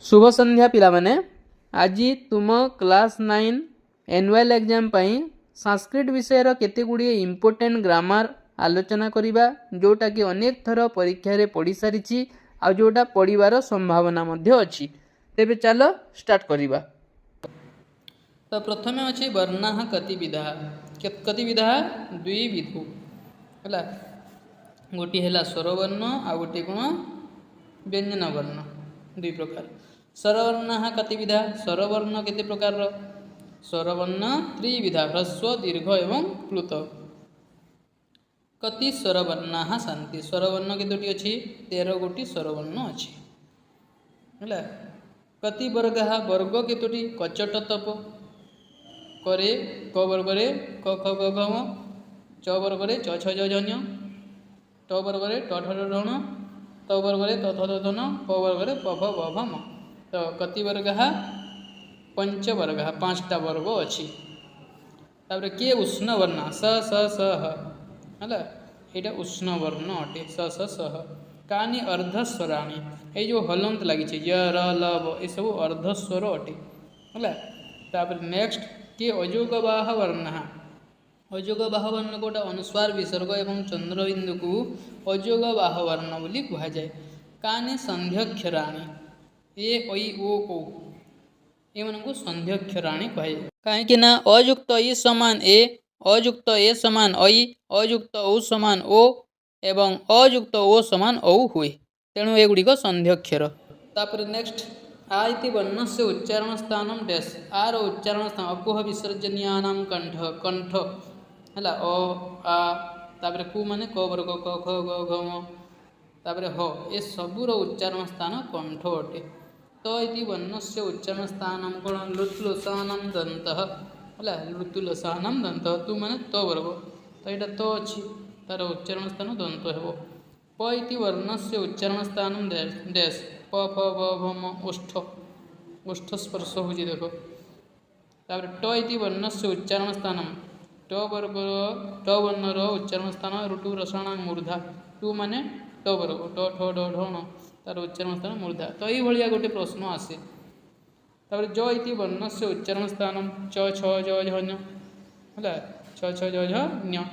शुभ संध्या पिला माने आज तुम क्लास 9 एनुअल एग्जाम पाई संस्कृत विषय केते गुड़िए इम्पोर्टेंट ग्रामर आलोचना करिबा जोटा कि अनेक थर परीक्षा रे पढ़ी सारी आ जोटा पढ़िबार संभावना मध्य अछि। तेबे चलो स्टार्ट करिबा। तो प्रथमे अछि वर्णाः कतिविधा। कतिविधा द्विविधु हला गोटी हैला स्वरवर्ण आ गोटी कोन व्यंजन वर्ण दुई प्रकार। स्वरवर्णाः कतिविधा स्वरवर्ण केते प्रकार स्वरवर्ण त्रिविधा ह्रस्व दीर्घ एवं प्लुत। कति स्वरवर्णाः सन्ति स्वरवर्ण केतोटी अछि 13 गोटी स्वरवर्ण अछि हला। कति वर्गः वर्ग केतोटी कचट तप करे क वर्ग रे क ख ग घ म च वर्ग रे च छ ज झ ञ ट वर्ग रे ट ठ ड ढ ण त वर्ग रे त थ द ध न प वर्ग रे प फ ब भ म। तो कति वर्गः पंच वर्गः पांचटा वर्ग अछि। तापर किए उष्ण वर्ण स स स ह हला एटा उष्ण वर्ण अटे स स स ह। कानि अर्धस्वराणि ए जो हलंत लागि छै य र ल व ए सब अर्धस्वर अटे हला। तापर नेक्स्ट कि अयोगवाह वर्णः अयोगवाह वर्ण कोटा अनुस्वार विसर्ग एवं चंद्रबिंदु को अयोगवाह वर्ण बोली कहा जाए। कानि संध्यक्षराणि ए ऐ ओ औ एमनको संध्यक्षराणि कहे कहीं ना अयुक्त ई समान ए अयुक्त ए समान ऐ अयुक्त ओ समान ओ एवं अयुक्त ओ समान औ हुए तेणु एगुड़िक संध्यक्षर। तापर नेक्स्ट आ इति वर्णस्य उच्चारण स्थानम डैश आर उच्चारण स्थान अपोह विसर्जनीयानां कंठ कंठ हला अ आ तापर कु माने क वर्ग क ख ग घ म तापर ह ए सबुर उच्चारण स्थान कंठ अटे। त इति वर्णस्य उच्चारण स्थानम कोन लुट्लुसानं दन्तः हला लुट्लुसानं दन्तः तु माने त वर्ग तो एटा त अछि तार उच्चारण स्थान दंत हेबो। प इति वर्णस्य उच्चारण स्थानम डैश प फ ब भ म ओष्ठ ओष्ठ स्पर्श होजी देखो। तापर ट इति वर्णस्य उच्चारण स्थानम ट वर्ग ट वर्णर उच्चारण स्थान ऋतु रसायन मूर्धा तु माने ट वर्ग ट ठ ड ढ ण तार उच्चारण स्थान मूर्धा। तो यही भलिया गोटे प्रश्न आसे। तापर ज इति वर्णस्य उच्चारण स्थानम च छ ज झ ञ हला छ छ ज झ ञ।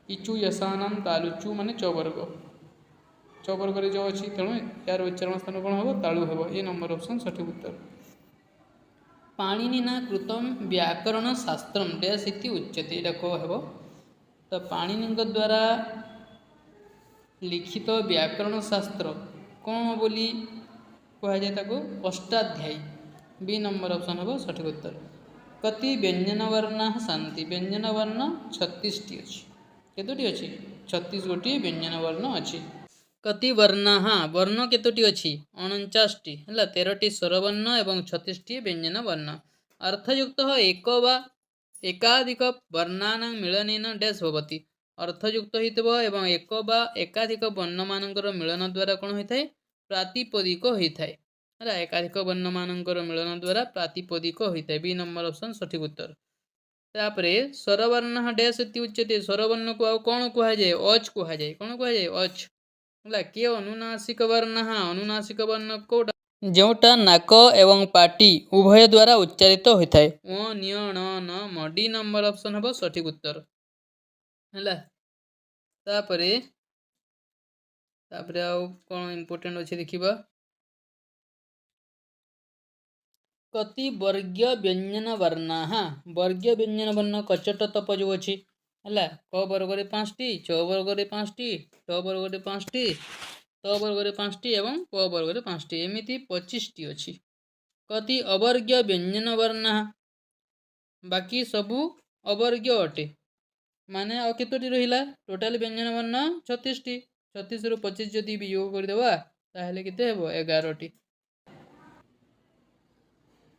इचु यसानां तालु चु माने च वर्ग च वर्ग रे जो अछि तेणु यार उच्चारण स्थान कोन हेबो तालु हेबो। ए नंबर ऑप्शन सठिक उत्तर। पाणिनिना कृतं व्याकरण शास्त्रम डैश इति उच्यते एटा को हेबो। तो पाणिनि द्वारा लिखित व्याकरण शास्त्र कौन बोली कहा जाए ताको अष्टाध्यायी बी नंबर ऑप्शन हेबो सठिक उत्तर। कति व्यंजन वर्णाः सन्ति व्यंजन वर्ण 36 टी अछि केतोटी अछि 36 गोटी व्यंजन वर्ण अछि। कति वर्णाः वर्ण केतोटी अछि 49 टी हला 13 टी स्वरवर्ण एवं 36 टी व्यंजन वर्ण। अर्थयुक्त एक वा एकाधिक वर्णानां मिलनेन डैश भवति अर्थयुक्त हितबो एवं एक वा एकाधिक वर्ण मानकर मिलन द्वारा कोन होइथाय प्रातिपदिक होइथाय हला एकाधिक वर्ण मानकर मिलन द्वारा प्रातिपदिक होइथाय बी नंबर ऑप्शन सठिक उत्तर। तापरे स्वरवर्ण डैश इति उच्यते स्वरवर्ण को आ कोन कहा जाय अच कहा जाय कोन कहा जाय अच हला। के अनुनासिक वर्णः अनुनासिक वर्ण कोटा जोटा नाक एवं पाटी उभय द्वारा उच्चारित होइथाय ओ न्य ण न म डी नंबर ऑप्शन हेबो सठिक उत्तर हला। तापरे तापरे आउ कोन इंपोर्टेंट अछि देखिबा। कति वर्गीय व्यंजन वर्णाः वर्गीय व्यंजन वर्ण कचट तप जो अछि हला क वर्ग रे 5 टी च वर्ग रे 5 टी ट वर्ग रे 5 टी त वर्ग रे 5 टी एवं प वर्ग रे 5 टी एमिति 25 टी अछि। कति अवर्गीय व्यंजन वर्णाः बाकी सबु अवर्गीय अटे माने आ केतोटी रहिला टोटल व्यंजन वर्ण 36 टी 36 रु 25 जदि वियोग कर देबा ताहेले केते हेबो 11 टी।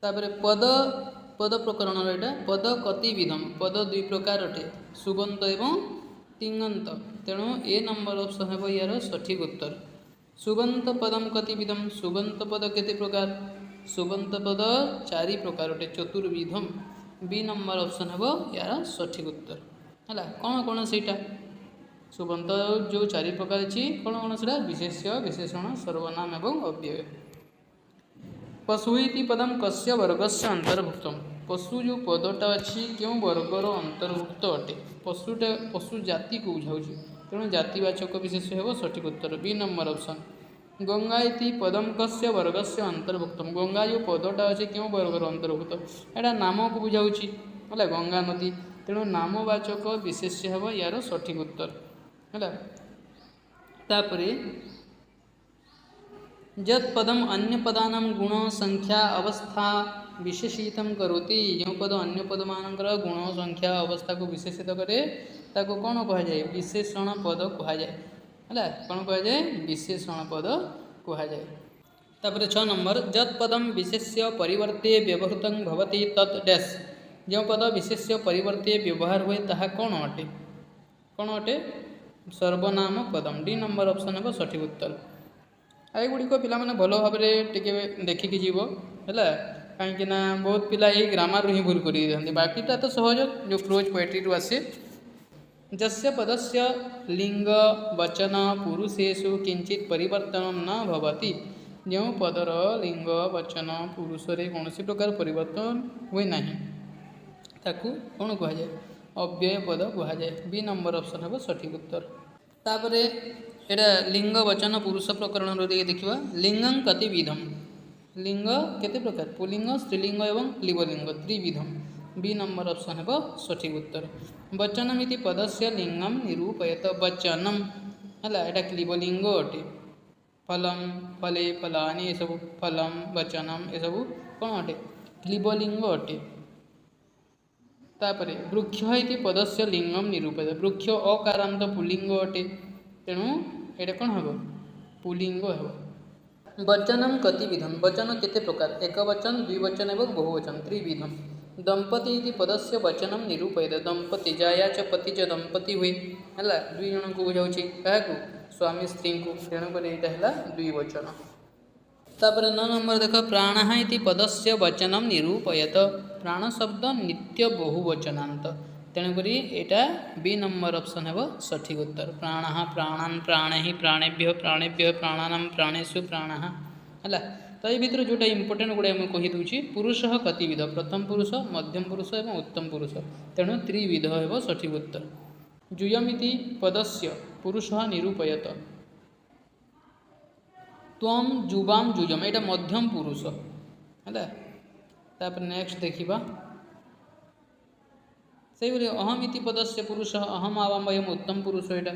तापरे पद पद प्रकरण एटा पद कति विधम पद दुई प्रकार अटे सुबंत एवं तिङंत तेणु ए नंबर ऑप्शन हेबो यार सठिक उत्तर। सुबंत पदम कति विधम सुबंत पद केते प्रकार सुबंत पद 4 प्रकार अटे चतुर्विधम बी नंबर ऑप्शन हेबो यार सठिक उत्तर हला। कोन कोन सेटा सुबंत जो 4 प्रकार अछि कोन कोन सेटा विशेष्य विशेषण सर्वनाम एवं अव्यय। पशु इति पदम कस्य वर्गस्य अंतर्भुक्तम पशु जो पदटा अच्छी क्यों वर्गर अंतर्भुक्त अटे पशुटा पशु जाति को बुझाऊँ तेणु जातिवाचक विशेष हो सठिक उत्तर बी नंबर ऑप्शन गंगा इति पदम कस्य वर्गस्य अंतर्भुक्तम गंगा जो पदटा अच्छे क्यों वर्गर अंतर्भुक्त एटा नाम को बुझाऊँ है गंगा नदी तेणु नामवाचक विशेष्य हम यार सठिक उत्तर है तापर जत पदम अन्य पदानां गुण संख्या अवस्था विशेषित करोति जो पद अन्य पद मानकर गुण संख्या अवस्था को विशेषित करे ताको कौन कह जाए विशेषण पद कह जाए है कौन कह जाए विशेषण पद कह जाए तापर 6 नंबर जत पदम विशेष्य परिवर्ते व्यवहृत भवति तत् डैश जो पद विशेष्य परिवर्ते व्यवहार हुए ताहा कौन अटे सर्वनाम पदम डी नंबर ऑप्शन है सठिक उत्तर एगुड़िक पिलाने भल भाव देखिकी जीव है कहीं बहुत पिला यही ग्रामर ही भूल कर बाकीटा तो सहज जो प्रोज पोएट्री आसे जस्य पदस्य लिंग वचन पुरुषेषु किंचित परिवर्तन न भवति जो पदर लिंग वचन पुरुष कौन प्रकार परिवर्तन हुए ना ताकू कौन कह जाए अव्यय पद कह जाए बी नंबर ऑप्शन है सठिक उत्तर तापर एटा लिंग वचन पुरुष प्रकरण देखा लिंगं कतिविधम लिंग केते प्रकार पुलिंग स्त्रीलिंग एवं लिंगलिंग त्रिविधम बी नंबर ऑप्शन है सठिक उत्तर वचनमिति पदस्य लिंगम निरूपयत वचनम है एटा क्लीबलिंग अटे फलम फले फलानि ये सब फलम वचनम ये सब कौन अटे क्लीबलिंग अटे तापर वृक्ष इति पदस्य लिंगम निरूपयत वृक्ष अकारांत पुलिंग अटे तेणु ये कौन हम पुलिंग हम वचनम कतिविधम वचन केते प्रकार एक वचन द्विवचन एवं बहुवचन त्रिविधम दंपति इति पदस्य वचनम निरूपयत दंपति जाया च पति च दंपति हुए है दुई जन को बुझाऊँ क्या स्वामी स्त्री को तेणुक यहाँ द्विवचन तापर 9 नंबर देख प्राण इति पदस्य वचनम निरूपयत प्राण शब्द नित्य बहुवचनांत तेणुक यहाँ बी नंबर ऑप्शन है सठिक उत्तर प्राण प्राणान प्राणे प्राणेभ्य प्राणेभ्य प्राणानां प्राणेषु प्राण है तो ये भितर जोटा इंपोर्टेंट गुड़ा मुझे कहीदे पुरुष कतिविध प्रथम पुरुष मध्यम पुरुष और उत्तम पुरुष तेणु त्रिविध है सठिक उत्तर जुयमिति पदस्य पुरुष निरूपयत त्वं जुवाम जुजम यहाँ मध्यम पुरुष है तापर नेक्स्ट देखा से अहम इति पदस्य पुरुष अहम आवाम वयम उत्तम पुरुष यहाँ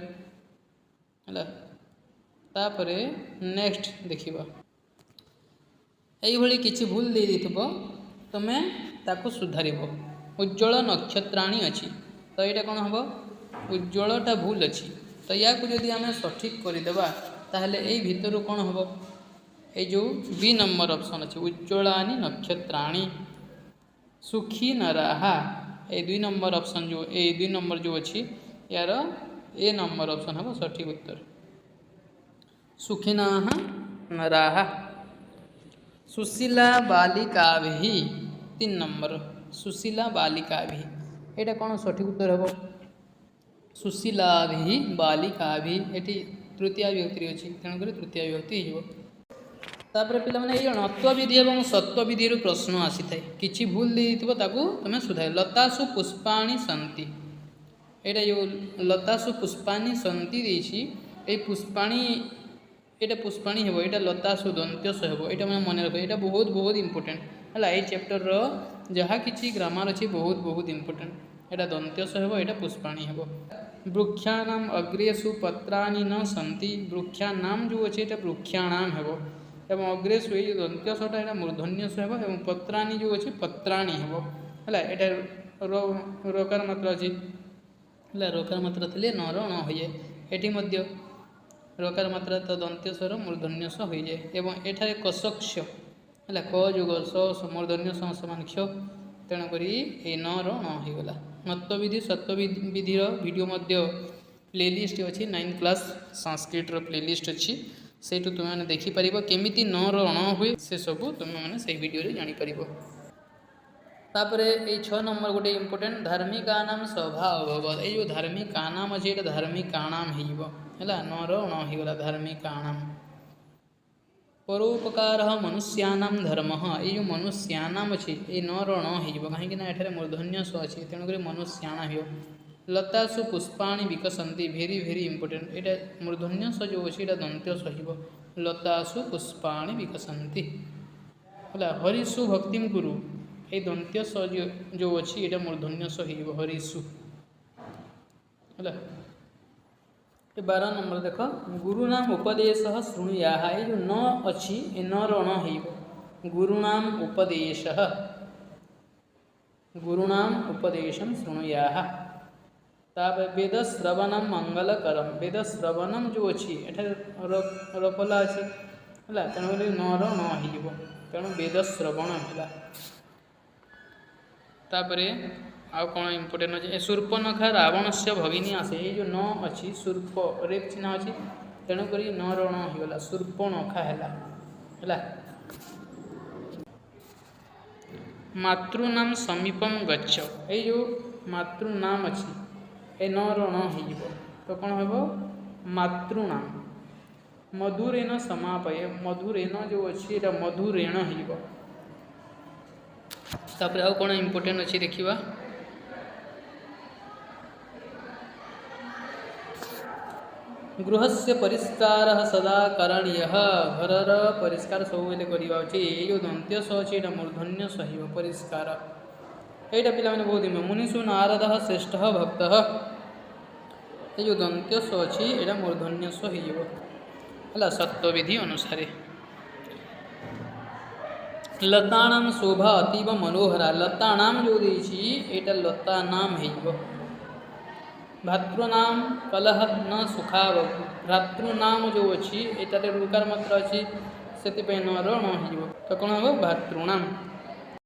है तापर नेक्स्ट देखा यही किसी भूल दे तुमे ताको सुधार उज्ज्वल नक्षत्राणी अच्छी तो यहाँ कौन हम उज्ज्वलटा भूल अच्छी तो या जदि आम सठिक करदेबा ताहले यही भितर कौन हम ये जो बी नंबर ऑप्शन अच्छे उज्ज्वलानी नक्षत्राणी सुखी नराहा ये 2 नंबर ऑप्शन जो ये 2 नंबर जो अच्छी यार ए नंबर ऑप्शन हम सठिक उत्तर सुखिना नराहा सुशीला बालिका भी 3 नंबर सुशीला बालिका भी यहाँ कौन सठिक उत्तर हम सुशीला भी बालिका भी ये तृतीय विभक्ति अच्छी तेणुक तृतीय विभक्ति तापर पे अणत्व विधि और सत्व विधि प्रश्न आसी था कि भूल देताको तुम सुधार लतासु पुष्पाणी सन्ति यहाँ जो लतासु पुष्पाणी सन्ति ये पुष्पाणी यहाँ पुष्पाणी हे यहाँ लतासु दंत्यस हे यहाँ मैं मन रख यहाँ बहुत बहुत इंपोर्टेंट है ये चैप्टर जहाँ कि ग्रामर अच्छी बहुत बहुत इंपोर्टेंट यहाँ दंत्यस हे यहाँ पुष्पाणी हे वृक्षाणाम अग्रेषु पत्राणि न सन्ति वृक्षाणाम जो अच्छे यहाँ वृक्षाणाम हे एवं अग्रेषु ये दंत्यसटा यहाँ मूर्धन्यस हे और पत्राणि जो अच्छे पत्राणि हे है यहाँ रकार मात्रा अच्छी है रकार मात्रा थे नर न हो जाए ये रकार मात्रा तो दंत्यस्वर मूर्धन्यस हो जाए एवं एठारे कसक्ष है क जुग स मूर्धन्य समान क्ष तेणुक ये नर न होगला नत्व विधि सत्व विधिर वीडियो प्लेलिस्ट अच्छी 9th क्लास संस्कृत प्लेलिस्ट अच्छी से तुम्हें देखिपर केमी नर अण हुए से सब तुम्हें से वीडियो जापर तापर ये 6 नंबर गोटे इंपोर्टेंट धार्मिकानाम स्वभाव ये जो धार्मिकानाम अच्छे ये धार्मिकाणाम है नर अण होगला धार्मिकाणाम परोपकार मनुष्यानां धर्म ये जो मनुष्यानाम अच्छी ये न रण हो कहीं मूर्धन्य स अच्छी तेणुक मनुष्याण हो लतासु पुष्पाणि विकसन्ति भेरी भेरी इंपोर्टेंट ये मूर्धन्य स जो अच्छी दंत्य सहिब लतासु पुष्पाणि विकसन्ति है हरिषु भक्ति गुरु ये दंत्य स जो अच्छी ये मूर्धन्य स हो हरिषु है 12 नंबर देख गुरुनाम उपदेश शृणुया ये जो न अच्छी ये न रण हो गुरुनाम उपदेश गुरुनाम उपदेशम शृणुया तापर वेद श्रवणम मंगलकरम वेद श्रवणम जो अच्छी एठार रपला अच्छी है तेणुक न रण हो तेणु वेद श्रवण है तापर आउ कौन इम्पोर्टेंट अच्छे शूर्पणखा रावण से भगिनी आसे ये जो न अच्छी शूर्प रेप चिन्ह अच्छी तेणुक न रण होगा शूर्पणखा है मातृनाम समीपम गच्छ ये जो मातृनाम अच्छी ये न रण हो तो कौन हम मातृनाम मधुरेण समापय मधुरेण जो अच्छी मधुरेण हो तापर आउ कौन इम्पोर्टेंट अच्छी देखा गृहस्य परिष्कार सदा करणीय घरर परिष्कार सब बेले करवा ये जो दंत्य स अच्छी मूर्धन्य सह परिष्कार यहाँ पिला बहुत मुनिषु नारद श्रेष्ठ भक्त ये जो दंत्य स अच्छी यहाँ मूर्धन्य स है सत्वविधि अनुसार लताणाम शोभा अतीव मनोहरा लताणाम जो देची एटा लता नाम है भातृनाम कलह न सुखाव भ्रातृनाम जो अच्छी एटारे ऋकार मात्र अच्छी से न रण हो तो कौन हम भातृनाम